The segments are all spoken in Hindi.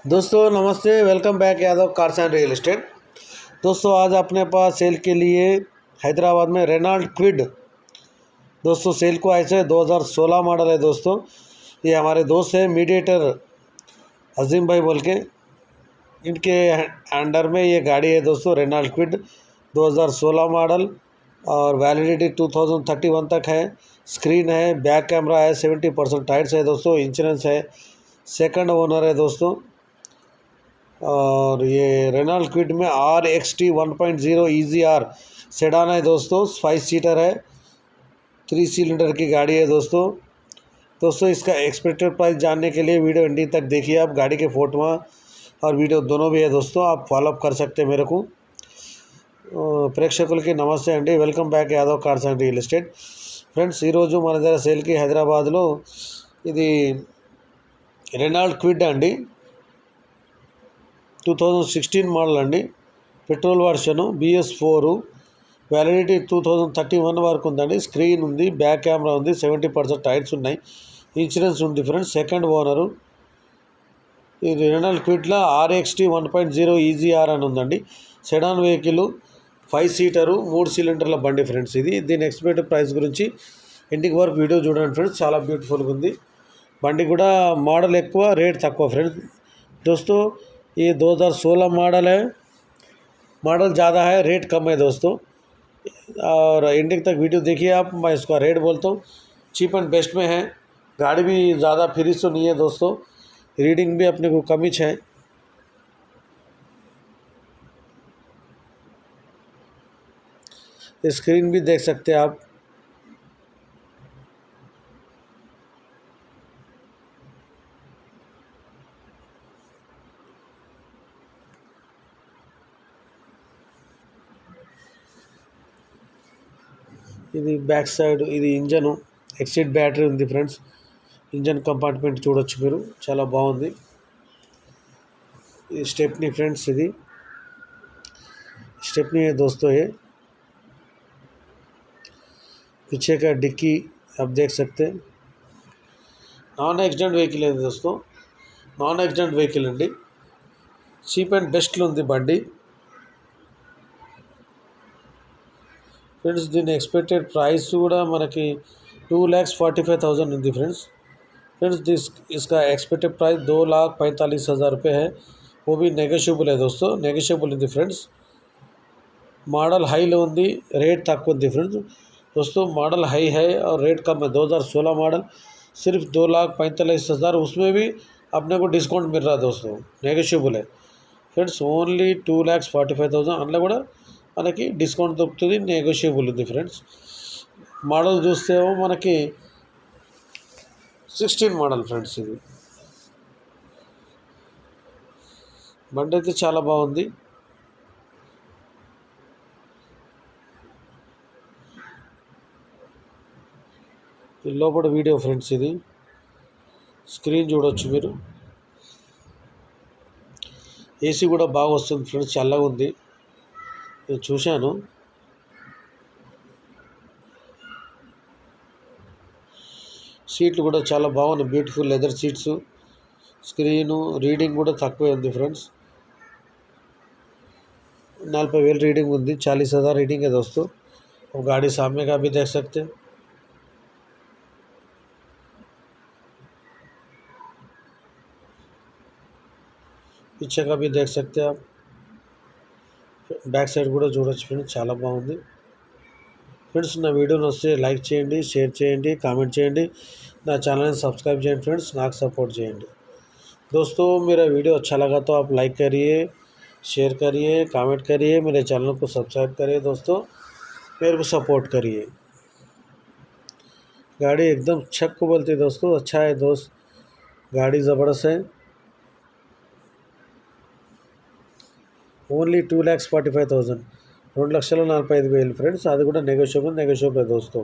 दोस्तों नमस्ते, welcome back Yadav cars and real estate. दोस्तों आज अपने पास सेल के लिए हैदराबाद में रेनॉल्ट क्विड दोस्तों सेल को आए से 2016 मॉडल है। दोस्तों ये हमारे दोस्त है मीडिएटर अजीम भाई बोल के, इनके अंडर में ये गाड़ी है। दोस्तों रेनॉल्ट क्विड 2016 मॉडल और वैलिडिटी 2031 तक है। स्क्रीन है, बैक कैमरा है, 70% टायर्स है। दोस्तों इंश्योरेंस है, सेकंड ओनर है। दोस्तों और ये रेनॉल्ट क्विड में RXT 1.0 EZR सेडान है। दोस्तों 5 सीटर है, 3 सिलेंडर की गाड़ी है। दोस्तों इसका एक्सपेक्टेड प्राइस जानने के लिए वीडियो एंडिंग तक देखिए। आप गाड़ी के फोटो और वीडियो दोनों भी है। दोस्तों आप फॉलोअप कर सकते हैं मेरे को। ప్రేక్షకులకి నమస్తే అండి, welcome back Yadav cars and real estate. Friends ఈరోజు మన దగ్గర సేల్కి హైదరాబాద్లో ఇది రెనాల్ట్ క్విడ్ అండి, 2016 మోడల్ అండి, పెట్రోల్ వర్షను, BS4, వ్యాలిడిటీ 2031 వరకు ఉందండి. స్క్రీన్ ఉంది, బ్యాక్ కెమెరా ఉంది, 70% టైర్స్ ఉన్నాయి, ఇన్సూరెన్స్ ఉంది. Friends second owner. ఇది రెనాల్ట్ క్విడ్లో RXT 1.0 EZR అని ఉందండి. సెడాన్ వెహికల్, 5 సీటరు, 3 సిలిండర్ల బండి. ఫ్రెండ్స్ ఇది దీని ఎక్స్పెక్టెడ్ ప్రైస్ గురించి ఎండింగ్ వరకు వీడియో చూడండి ఫ్రెండ్స్. చాలా బ్యూటిఫుల్గా ఉంది బండి కూడా. మోడల్ ఎక్కువ, రేట్ తక్కువ ఫ్రెండ్స్. दोस्तों ये 2016 मॉडल है, मॉडल ज़्यादा है, रेट कम है दोस्तों. और एंडिंग तक वीडियो देखिए आप. मैं इसका रेट बोलता हूँ, चीप एंड बेस्ट में है. गाड़ी भी ज़्यादा फ्री तो नहीं है दोस्तों, रीडिंग भी अपने को कम ही है. स्क्रीन भी देख सकते हैं आप. ఇది బ్యాక్ సైడ్, ఇది ఇంజను, ఎక్సిట్ బ్యాటరీ ఉంది ఫ్రెండ్స్. ఇంజన్ కంపార్ట్మెంట్ చూడొచ్చు మీరు, చాలా బాగుంది. ఇది స్టెప్నీ ఫ్రెండ్స్, ఇది स्टेपनी है दोस्तों. ये पीछे का डिक्की आप देख सकते हैं. नॉन एक्सीडेंट వెహికల్ है दोस्तों, नॉन एक्सीडेंट వెహికల్ అండి. చీప్ అండ్ బెస్ట్లో ఉంది బండి ఫ్రెండ్స్. దీని ఎక్స్పెక్టెడ్ ప్రైస్ కూడా మనకి 2,45,000 ఉంది ఫ్రెండ్స్. इसका एक्सपेक्टेड प्राइस 2,45,000 रुपये है. वो भी नेगोशिएबल है दोस्तों, नेगोशिएबल ఉంది ఫ్రెండ్స్. मॉडल हाई లో ఉంది, रेट तक ఉంది फ्रेंड्स. दोस्तों मॉडल हाई है और रेट कम है. 2016 मॉडल सिर्फ 2,45,000, उसमें भी अपने को डिस्काउंट मिल रहा है दोस्तों, नेगोशिएबल है फ्रेंड्स. ఓన్లీ 2,45,000 అందులో కూడా మనకి డిస్కౌంట్ దొరుకుతుంది, నెగోషియబుల్ ఉంది ఫ్రెండ్స్. మోడల్ చూస్తేమో మనకి 16 మోడల్ ఫ్రెండ్స్. ఇది బండి అయితే చాలా బాగుంది. లోపల వీడియో ఫ్రెండ్స్, ఇది స్క్రీన్ చూడొచ్చు మీరు. ఏసీ కూడా బాగా వస్తుంది ఫ్రెండ్స్, చల్లగా ఉంది, నేను చూశాను. సీట్లు కూడా చాలా బాగున్నాయి, beautiful leather seats. Screen reading కూడా తక్కువే ఉంది ఫ్రెండ్స్, 40,000 रीडिंग ఉంది, 40,000 रीडिंग है दोस्तों. और गाड़ी सामने का भी देख सकते हैं. पीछे का भी देख सकते हैं आप. బ్యాక్ సైడ్ కూడా చూడొచ్చు ఫ్రెండ్స్, చాలా బాగుంది ఫ్రెండ్స్. నా వీడియో నచ్చితే లైక్ చేయండి, షేర్ చేయండి, కామెంట్ చేయండి. నా ఛానల్ని सब्सक्राइब చేయండి फ्रेंड्स, నాకు सपोर्ट చేయండి. दोस्तों मेरा वीडियो अच्छा लगा तो आप लाइक करिए, शेयर करिए, कमेंट करिए, मेरे चैनल को सब्सक्राइब करिए. दोस्तों मेरे को सपोर्ट करिए. गाड़ी एकदम छक को बोलती है दोस्तों, अच्छा है दोस्त, गाड़ी ज़बरदस्त है. Only 2,45,000, 2,45,000 friends. అది కూడా नेगोशिएबल है दोस्तों.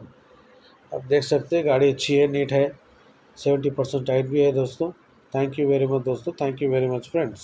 आप देख सकते हैं गाड़ी अच्छी है, नीट है, 70% टाइट भी है दोस्तों. थैंक यू वेरी मच दोस्तों, thank you very much friends.